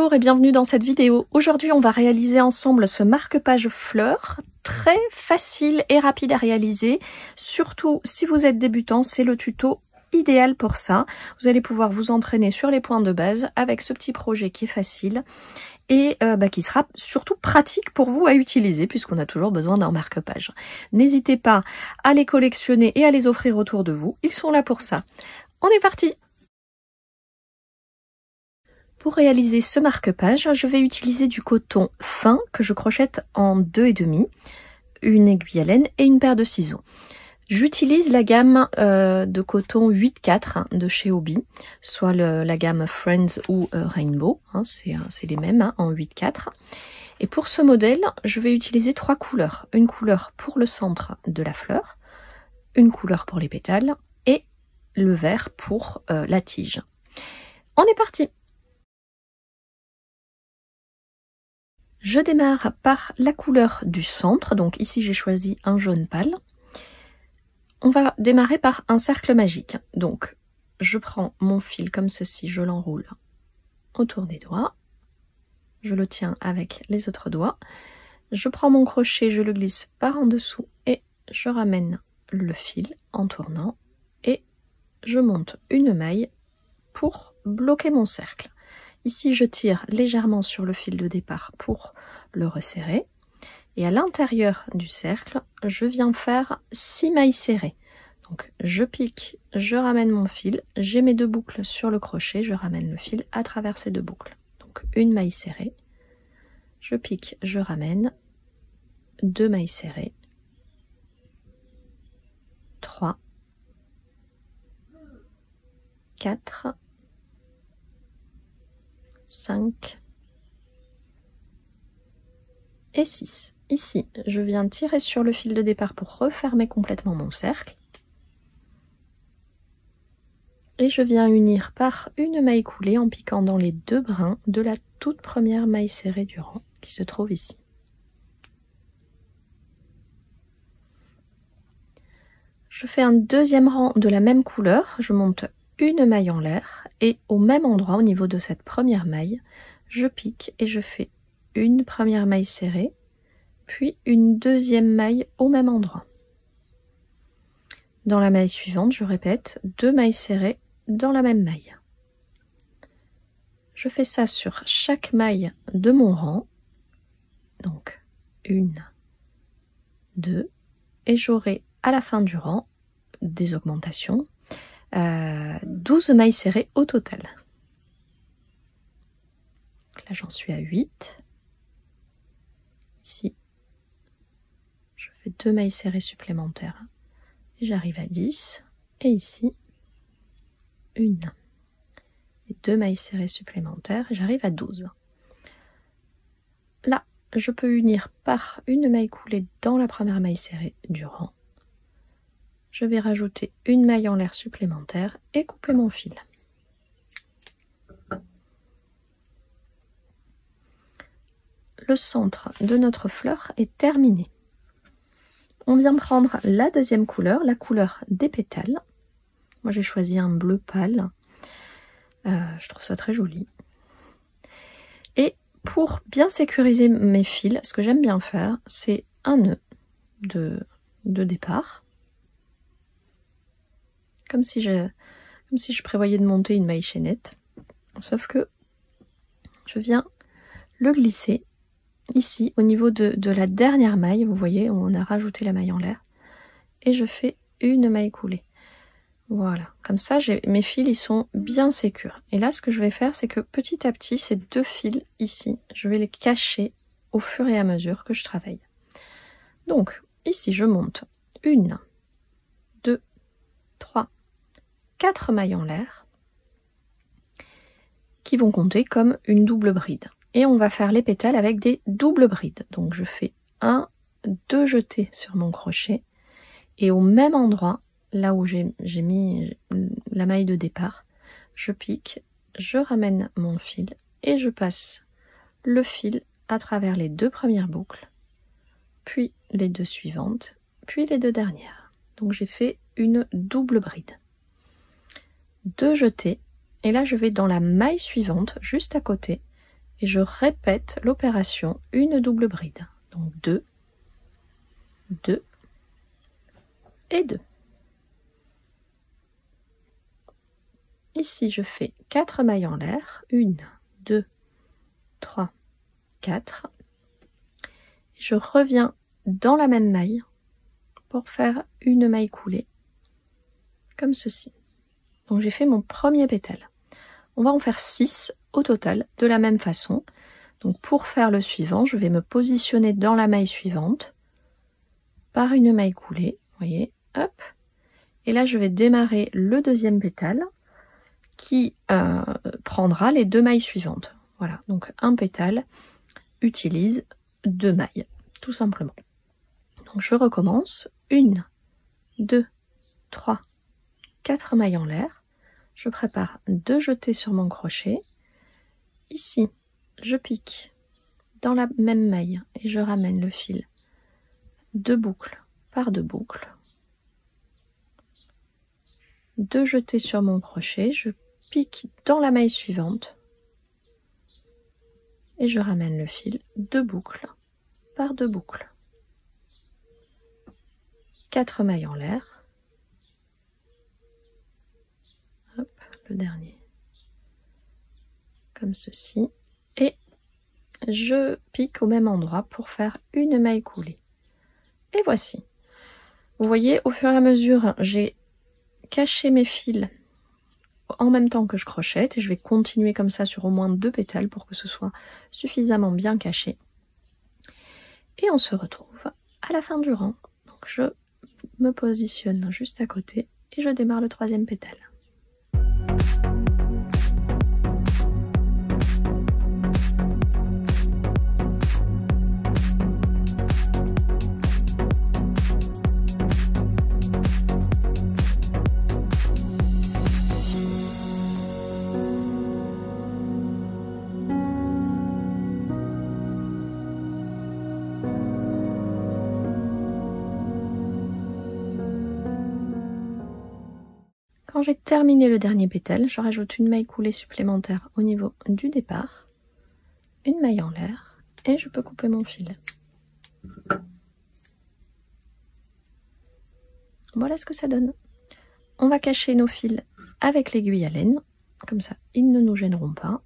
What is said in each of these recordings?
Bonjour et bienvenue dans cette vidéo. Aujourd'hui, on va réaliser ensemble ce marque-page fleurs. Très facile et rapide à réaliser. Surtout si vous êtes débutant, c'est le tuto idéal pour ça. Vous allez pouvoir vous entraîner sur les points de base avec ce petit projet qui est facile et qui sera surtout pratique pour vous à utiliser puisqu'on a toujours besoin d'un marque-page. N'hésitez pas à les collectionner et à les offrir autour de vous. Ils sont là pour ça. On est parti! Pour réaliser ce marque-page, je vais utiliser du coton fin que je crochette en 2,5, une aiguille à laine et une paire de ciseaux. J'utilise la gamme de coton 8,4 de chez Hobbii, soit la gamme Friends ou Rainbow, hein, c'est les mêmes hein, en 8,4. Et pour ce modèle, je vais utiliser 3 couleurs. Une couleur pour le centre de la fleur, une couleur pour les pétales et le vert pour la tige. On est parti! Je démarre par la couleur du centre, donc ici j'ai choisi un jaune pâle. On va démarrer par un cercle magique. Donc je prends mon fil comme ceci, je l'enroule autour des doigts. Je le tiens avec les autres doigts. Je prends mon crochet, je le glisse par en dessous et je ramène le fil en tournant. Et je monte une maille pour bloquer mon cercle. Ici, je tire légèrement sur le fil de départ pour le resserrer. Et à l'intérieur du cercle, je viens faire 6 mailles serrées. Donc, je pique, je ramène mon fil, j'ai mes 2 boucles sur le crochet, je ramène le fil à travers ces 2 boucles. Donc, une maille serrée, je pique, je ramène, 2 mailles serrées, 3, 4, 5 et 6. Ici, je viens tirer sur le fil de départ pour refermer complètement mon cercle. Et je viens unir par une maille coulée en piquant dans les 2 brins de la toute première maille serrée du rang qui se trouve ici. Je fais un deuxième rang de la même couleur, je monte une maille en l'air et au même endroit au niveau de cette première maille, je pique et je fais une première maille serrée, puis une deuxième maille au même endroit. Dans la maille suivante, je répète 2 mailles serrées dans la même maille. Je fais ça sur chaque maille de mon rang, donc 1, 2, et j'aurai à la fin du rang des augmentations. 12 mailles serrées au total. Là j'en suis à 8. Ici je fais 2 mailles serrées supplémentaires et j'arrive à 10. Et ici 1 et 2 mailles serrées supplémentaires et j'arrive à 12. Là je peux unir par une maille coulée dans la première maille serrée du rang. Je vais rajouter une maille en l'air supplémentaire et couper mon fil. Le centre de notre fleur est terminé. On vient prendre la deuxième couleur, la couleur des pétales. Moi j'ai choisi un bleu pâle. Je trouve ça très joli. Et pour bien sécuriser mes fils, ce que j'aime bien faire, c'est un nœud de départ. Comme si je prévoyais de monter une maille chaînette, sauf que je viens le glisser ici au niveau de la dernière maille, vous voyez, on a rajouté la maille en l'air, et je fais une maille coulée. Voilà, comme ça mes fils ils sont bien sécures. Et là ce que je vais faire, c'est que petit à petit, ces 2 fils ici, je vais les cacher au fur et à mesure que je travaille. Donc ici je monte 1, 2, 3, 4 mailles en l'air qui vont compter comme une double bride. Et on va faire les pétales avec des doubles brides. Donc je fais 2 jetés sur mon crochet et au même endroit, là où j'ai mis la maille de départ, je pique, je ramène mon fil et je passe le fil à travers les 2 premières boucles, puis les 2 suivantes, puis les 2 dernières. Donc j'ai fait une double bride. 2 jetés et là je vais dans la maille suivante juste à côté et je répète l'opération, une double bride. Donc 2, 2 et 2. Ici, je fais 4 mailles en l'air, 1, 2, 3, 4. Je reviens dans la même maille pour faire une maille coulée, comme ceci. Donc j'ai fait mon premier pétale. On va en faire 6 au total, de la même façon. Donc pour faire le suivant, je vais me positionner dans la maille suivante, par une maille coulée, vous voyez, hop. Et là, je vais démarrer le deuxième pétale, qui prendra les 2 mailles suivantes. Voilà, donc un pétale utilise 2 mailles, tout simplement. Donc je recommence, 1, 2, 3, 4 mailles en l'air. Je prépare 2 jetés sur mon crochet. Ici, je pique dans la même maille et je ramène le fil 2 boucles par 2 boucles. 2 jetés sur mon crochet, je pique dans la maille suivante et je ramène le fil 2 boucles par 2 boucles. 4 mailles en l'air. Hop, le dernier. Comme ceci. Et je pique au même endroit pour faire une maille coulée. Et voici. Vous voyez, au fur et à mesure, j'ai caché mes fils en même temps que je crochette et je vais continuer comme ça sur au moins 2 pétales pour que ce soit suffisamment bien caché. Et on se retrouve à la fin du rang. Donc je me positionne juste à côté et je démarre le 3e pétale. Quand j'ai terminé le dernier pétale, je rajoute une maille coulée supplémentaire au niveau du départ, une maille en l'air, et je peux couper mon fil. Voilà ce que ça donne. On va cacher nos fils avec l'aiguille à laine, comme ça ils ne nous gêneront pas.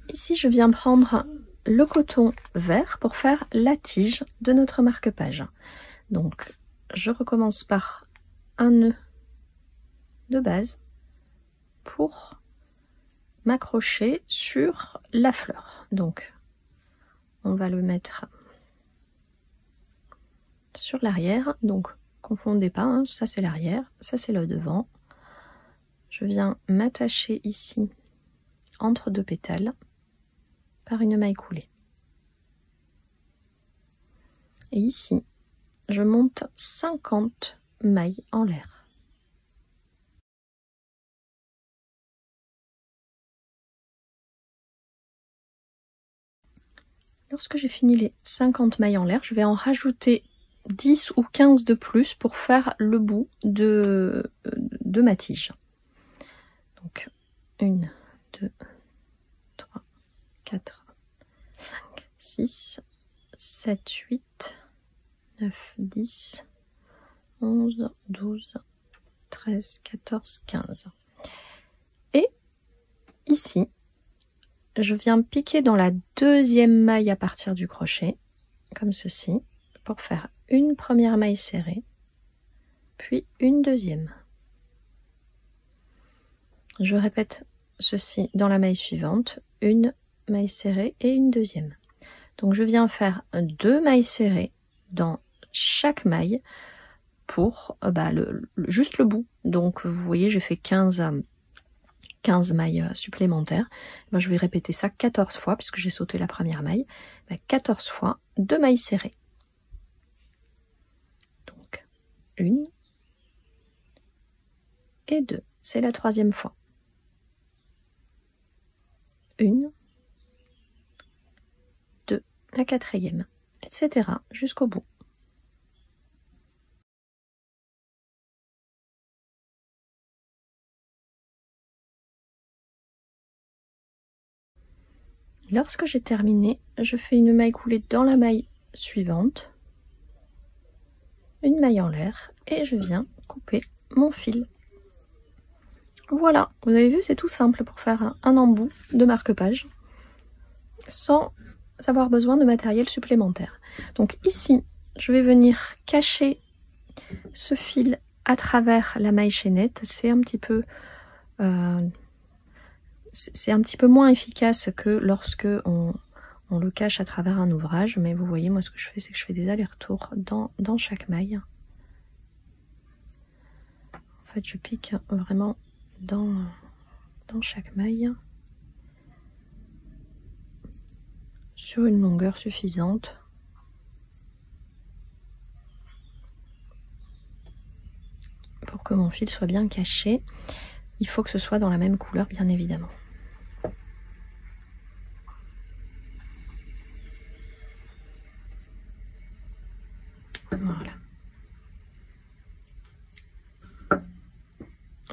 Ici, je viens prendre le coton vert pour faire la tige de notre marque-page. Donc, je recommence par un nœud de base pour m'accrocher sur la fleur. Donc, on va le mettre sur l'arrière. Donc, confondez pas, hein, ça c'est l'arrière, ça c'est le devant. Je viens m'attacher ici entre 2 pétales par une maille coulée. Et ici, je monte 50 mailles en l'air. Lorsque j'ai fini les 50 mailles en l'air, je vais en rajouter 10 ou 15 de plus pour faire le bout de ma tige. Donc, 1, 2, 3, 4, 5, 6, 7, 8, 9, 10, 11, 12, 13, 14, 15. Et ici, je viens piquer dans la 2e maille à partir du crochet, comme ceci, pour faire une première maille serrée, puis une 2e. Je répète ceci dans la maille suivante, une maille serrée et une 2e. Donc je viens faire 2 mailles serrées dans chaque maille pour juste le bout. Donc vous voyez, j'ai fait 15 mailles supplémentaires. Ben, je vais répéter ça 14 fois puisque j'ai sauté la première maille. Ben, 14 fois 2 mailles serrées. Donc 1 et 2. C'est la troisième fois. 1, 2, la quatrième, etc. jusqu'au bout. Lorsque j'ai terminé, je fais une maille coulée dans la maille suivante, une maille en l'air, et je viens couper mon fil. Voilà, vous avez vu, c'est tout simple pour faire un embout de marque-page sans avoir besoin de matériel supplémentaire. Donc ici, je vais venir cacher ce fil à travers la maille chaînette. C'est un petit peu moins efficace que lorsque on le cache à travers un ouvrage, mais vous voyez, moi ce que je fais, c'est que je fais des allers-retours dans chaque maille. En fait, je pique vraiment dans chaque maille sur une longueur suffisante pour que mon fil soit bien caché. Il faut que ce soit dans la même couleur, bien évidemment. Voilà.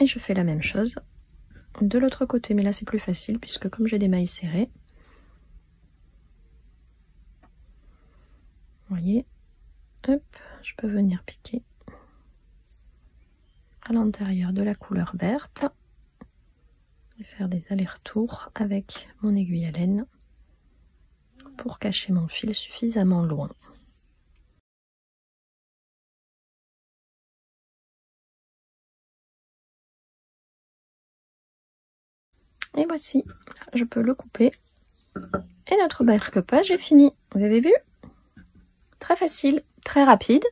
Et je fais la même chose de l'autre côté, mais là c'est plus facile puisque comme j'ai des mailles serrées, vous voyez, hop, je peux venir piquer à l'intérieur de la couleur verte et faire des allers-retours avec mon aiguille à laine pour cacher mon fil suffisamment loin. Et voici, je peux le couper. Et notre marque-page est fini. Vous avez vu? Très facile, très rapide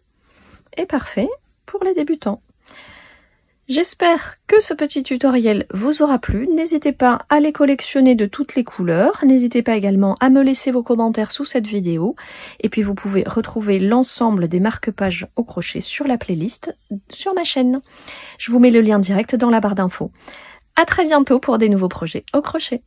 et parfait pour les débutants. J'espère que ce petit tutoriel vous aura plu. N'hésitez pas à les collectionner de toutes les couleurs. N'hésitez pas également à me laisser vos commentaires sous cette vidéo. Et puis vous pouvez retrouver l'ensemble des marque-pages au crochet sur la playlist sur ma chaîne. Je vous mets le lien direct dans la barre d'infos. À très bientôt pour des nouveaux projets au crochet.